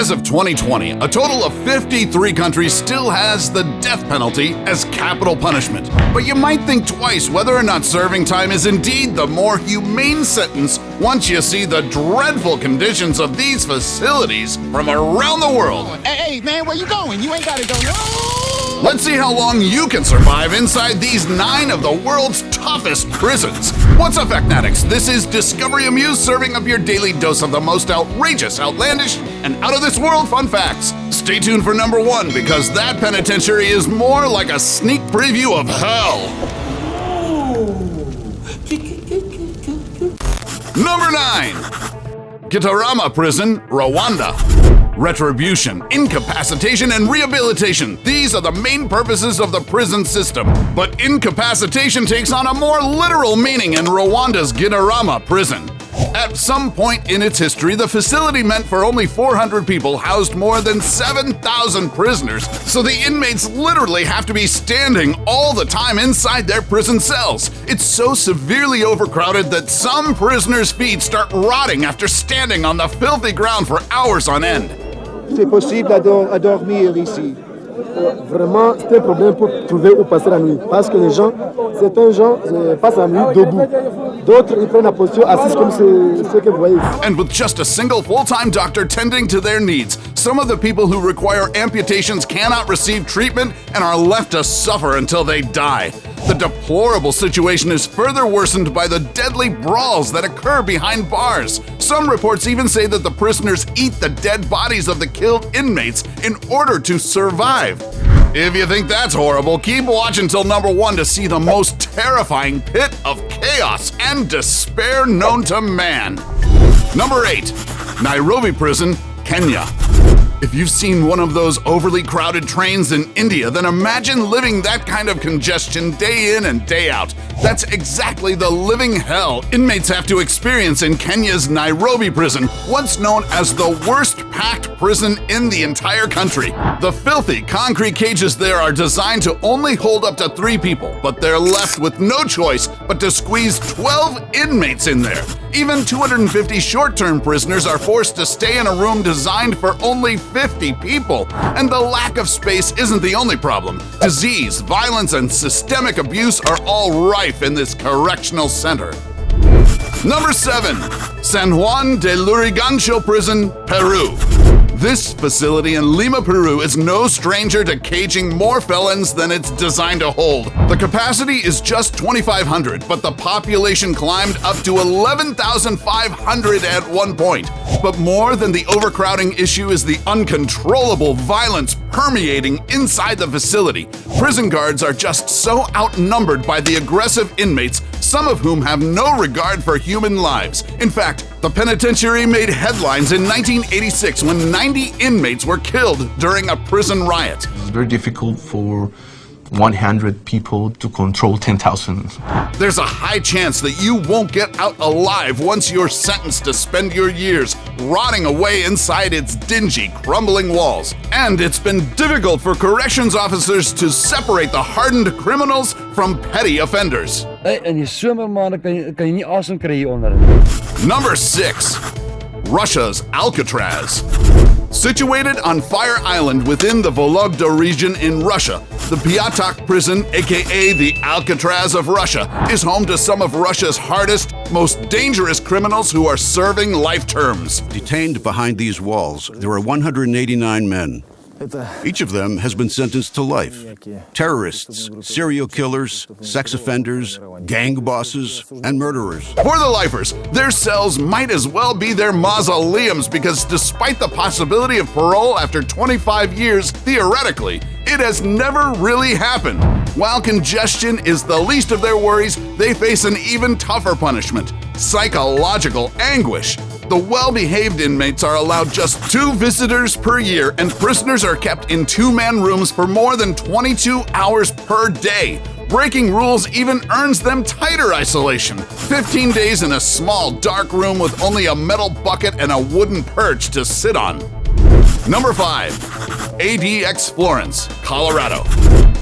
As of 2020, a total of 53 countries still has the death penalty as capital punishment. But you might think twice whether or not serving time is indeed the more humane sentence once you see the dreadful conditions of these facilities from around the world. Hey, man, where you going? You ain't gotta go. No! Let's see how long you can survive inside these 9 of the world's toughest prisons. What's up, Facnatics? This is Discovery Amuse, serving up your daily dose of the most outrageous, outlandish, and out-of-this-world fun facts. Stay tuned for number 1, because that penitentiary is more like a sneak preview of hell. Number 9. Kitara Prison, Rwanda. Retribution, incapacitation, and rehabilitation. These are the main purposes of the prison system. But incapacitation takes on a more literal meaning in Rwanda's Kitara Prison. At some point in its history, the facility meant for only 400 people housed more than 7,000 prisoners, so the inmates literally have to be standing all the time inside their prison cells. It's so severely overcrowded that some prisoners' feet start rotting after standing on the filthy ground for hours on end. C'est possible à dormir ici. Vraiment, c'est un problème pour trouver où passer la nuit. Parce que les gens, certains gens passent la nuit debout. D'autres, ils prennent la position assise comme ce que vous voyez. And with just a single full-time doctor tending to their needs, some of the people who require amputations cannot receive treatment and are left to suffer until they die. The deplorable situation is further worsened by the deadly brawls that occur behind bars. Some reports even say that the prisoners eat the dead bodies of the killed inmates in order to survive. If you think that's horrible, keep watching till number 1 to see the most terrifying pit of chaos and despair known to man. Number 8. Nairobi Prison, Kenya. If you've seen one of those overly crowded trains in India, then imagine living that kind of congestion day in and day out. That's exactly the living hell inmates have to experience in Kenya's Nairobi Prison, once known as the worst packed prison in the entire country. The filthy concrete cages there are designed to only hold up to 3 people, but they're left with no choice but to squeeze 12 inmates in there. Even 250 short-term prisoners are forced to stay in a room designed for only 50 people. And the lack of space isn't the only problem. Disease, violence, and systemic abuse are all rife in this correctional center. Number 7. San Juan de Lurigancia Prison, Peru. This facility in Lima, Peru is no stranger to caging more felons than it's designed to hold. The capacity is just 2,500, but the population climbed up to 11,500 at one point. But more than the overcrowding issue is the uncontrollable violence permeating inside the facility. Prison guards are just so outnumbered by the aggressive inmates, some of whom have no regard for human lives. In fact, the penitentiary made headlines in 1986 when 90 inmates were killed during a prison riot. It's very difficult for 100 people to control 10,000. There's a high chance that you won't get out alive once you're sentenced to spend your years rotting away inside its dingy, crumbling walls. And it's been difficult for corrections officers to separate the hardened criminals from petty offenders. In die somermaande kan jy nie asem kry hier onder. Number 6. Russia's Alcatraz. Situated on Fire Island within the Vologda region in Russia, the Bangkok Prison, aka the Alcatraz of Russia, is home to some of Russia's hardest, most dangerous criminals who are serving life terms. Detained behind these walls, there are 189 men. Each of them has been sentenced to life. Terrorists, serial killers, sex offenders, gang bosses, and murderers. For the lifers, their cells might as well be their mausoleums because despite the possibility of parole after 25 years, theoretically, it has never really happened. While congestion is the least of their worries, they face an even tougher punishment: psychological anguish. The well-behaved inmates are allowed just 2 visitors per year, and prisoners are kept in 2-man rooms for more than 22 hours per day. Breaking rules even earns them tighter isolation. 15 days in a small, dark room with only a metal bucket and a wooden perch to sit on. Number 5. Adx Florence, Colorado.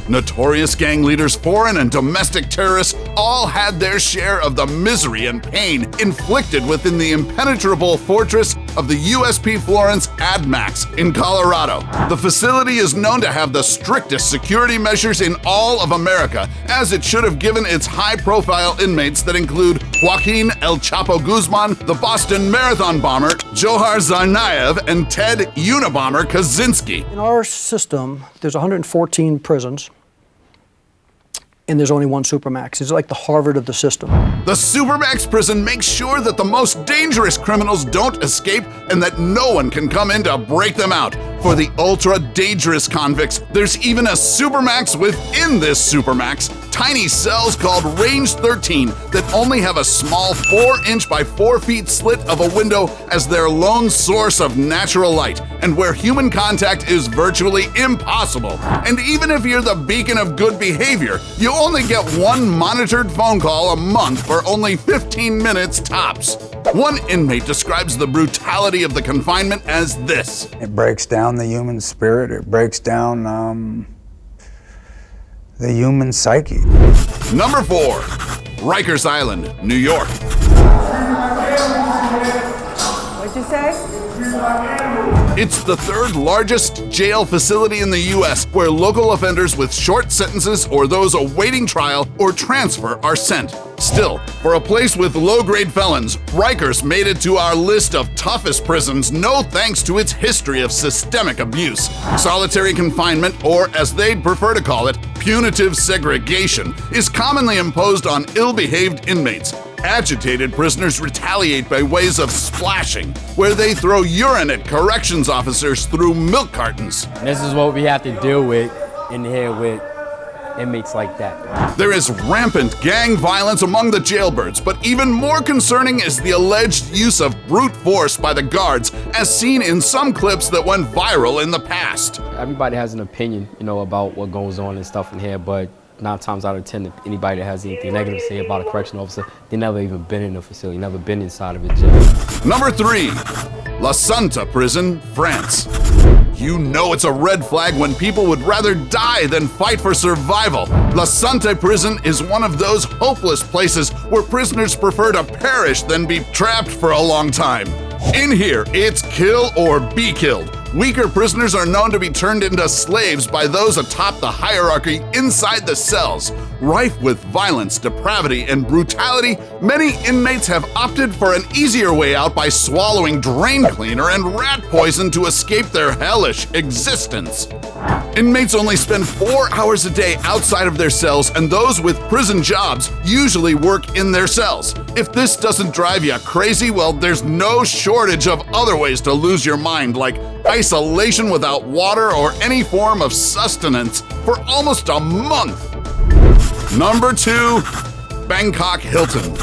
Notorious gang leaders, foreign and domestic terrorists all had their share of the misery and pain inflicted within the impenetrable fortress of the USP Florence Adx in Colorado. The facility is known to have the strictest security measures in all of America, as it should have given its high-profile inmates that include Joaquin El Chapo Guzman, the Boston Marathon bomber Johar Tsarnaev, and Ted Unabomber Kaczynski. In our system, there's 114 prisons, and there's only one Supermax. It's like the Harvard of the system. The Supermax prison makes sure that the most dangerous criminals don't escape and that no one can come in to break them out. For the ultra-dangerous convicts, there's even a Supermax within this Supermax, tiny cells called Range 13 that only have a small 4-inch by 4 feet slit of a window as their lone source of natural light, and where human contact is virtually impossible. And even if you're the beacon of good behavior, you only get one monitored phone call a month for only 15 minutes tops. One inmate describes the brutality of the confinement as this. It breaks down the human spirit. It breaks down the human psyche. Number 4. Rikers Island, New York. What'd you say? It's the 3rd largest jail facility in the U.S. where local offenders with short sentences or those awaiting trial or transfer are sent. Still, for a place with low-grade felons, Rikers made it to our list of toughest prisons, no thanks to its history of systemic abuse. Solitary confinement, or as they'd prefer to call it, punitive segregation, is commonly imposed on ill-behaved inmates. Agitated prisoners retaliate by ways of splashing, where they throw urine at corrections officers through milk cartons. This is what we have to deal with in here with inmates like that. There is rampant gang violence among the jailbirds, but even more concerning is the alleged use of brute force by the guards, as seen in some clips that went viral in the past. Everybody has an opinion, about what goes on and stuff in here, but 9 times out of 10, if anybody that has anything negative to say about a correctional officer, they never even been in a facility, never been inside of a jail. Number 3. La Santa Prison, France. You know it's a red flag when people would rather die than fight for survival. La Santa Prison is one of those hopeless places where prisoners prefer to perish than be trapped for a long time. In here, it's kill or be killed. Weaker prisoners are known to be turned into slaves by those atop the hierarchy inside the cells. Rife with violence, depravity, and brutality, many inmates have opted for an easier way out by swallowing drain cleaner and rat poison to escape their hellish existence. Inmates only spend 4 hours a day outside of their cells, and those with prison jobs usually work in their cells. If this doesn't drive you crazy, well, there's no shortage of other ways to lose your mind, like isolation without water or any form of sustenance for almost a month. Number 2. Bangkok Hilton.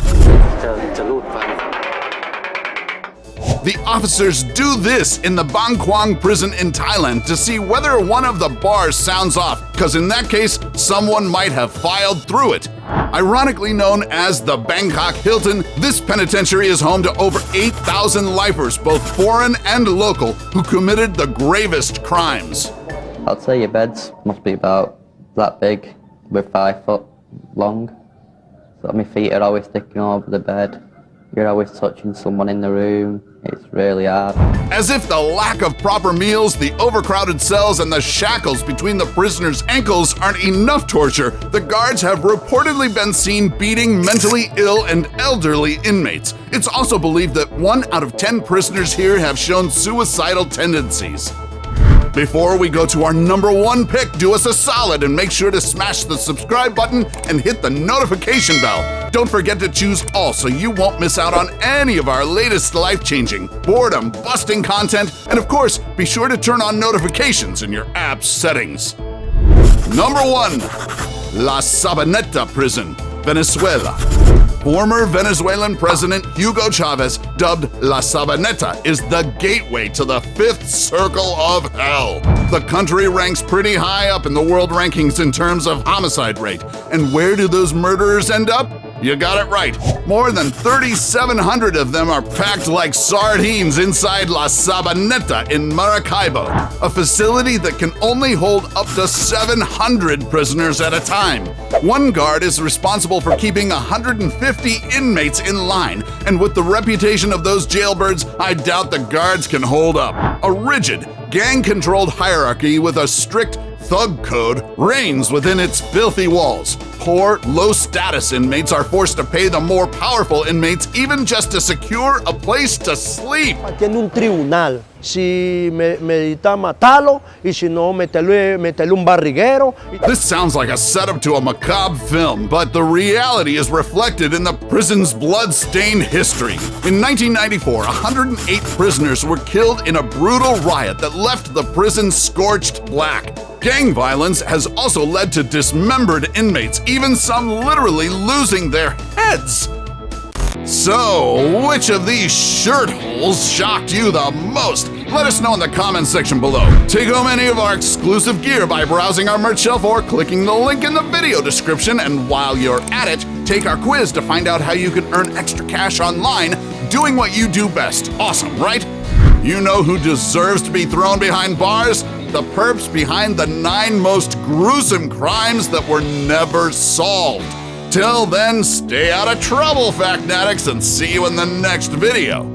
The officers do this in the Bangkok Prison in Thailand to see whether one of the bars sounds off, because in that case, someone might have filed through it. Ironically known as the Bangkok Hilton, this penitentiary is home to over 8,000 lifers, both foreign and local, who committed the gravest crimes. I'd say your beds must be about that big, with 5 foot long. So my feet are always sticking over the bed. You're always touching someone in the room. It's really hard. As if the lack of proper meals, the overcrowded cells, and the shackles between the prisoners' ankles aren't enough torture, the guards have reportedly been seen beating mentally ill and elderly inmates. It's also believed that 1 out of 10 prisoners here have shown suicidal tendencies. Before we go to our number 1 pick, do us a solid and make sure to smash the subscribe button and hit the notification bell. Don't forget to choose all so you won't miss out on any of our latest life-changing, boredom-busting content, and of course, be sure to turn on notifications in your app's settings. Number 1. La Sabana Prison, Venezuela. Former Venezuelan President Hugo Chavez, dubbed La Sabana, is the gateway to the 5th circle of hell. The country ranks pretty high up in the world rankings in terms of homicide rate. And where do those murderers end up? You got it right. More than 3,700 of them are packed like sardines inside La Sabaneta in Maracaibo, a facility that can only hold up to 700 prisoners at a time. One guard is responsible for keeping 150 inmates in line, and with the reputation of those jailbirds, I doubt the guards can hold up. A rigid, gang-controlled hierarchy with a strict thug code reigns within its filthy walls. Poor, low-status inmates are forced to pay the more powerful inmates even just to secure a place to sleep. Tiene un tribunal. Si medita matarlo, y si no, metele un barriguero. This sounds like a setup to a macabre film, but the reality is reflected in the prison's blood-stained history. In 1994, 108 prisoners were killed in a brutal riot that left the prison scorched black. Gang violence has also led to dismembered inmates, even some literally losing their heads. So, which of these shirt holes shocked you the most? Let us know in the comments section below. Take home any of our exclusive gear by browsing our merch shelf or clicking the link in the video description, and while you're at it, take our quiz to find out how you can earn extra cash online doing what you do best. Awesome, right? You know who deserves to be thrown behind bars? The perps behind the 9 most gruesome crimes that were never solved. Till then, stay out of trouble, Fact Addicts, and see you in the next video.